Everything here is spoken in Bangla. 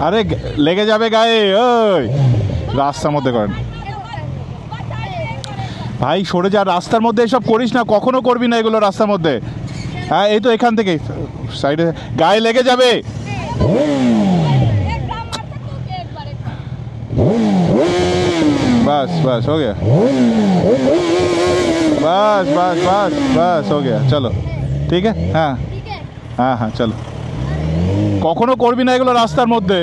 আরে লেগে যাবে গায়ে। ওই রাস্তার মধ্যে করেন ভাই, সরে যা, রাস্তার মধ্যে এসব করিস না, কখনো করবি না এগুলো রাস্তার মধ্যে। হ্যাঁ এই তো এখান থেকে সাইডে, গায়ে লেগে যাবে। बस बस हो गया, बस बस बस बस हो गया, चलो ठीक है। हाँ हाँ हाँ चलो, কখনো করবি না এগুলো রাস্তার মধ্যে।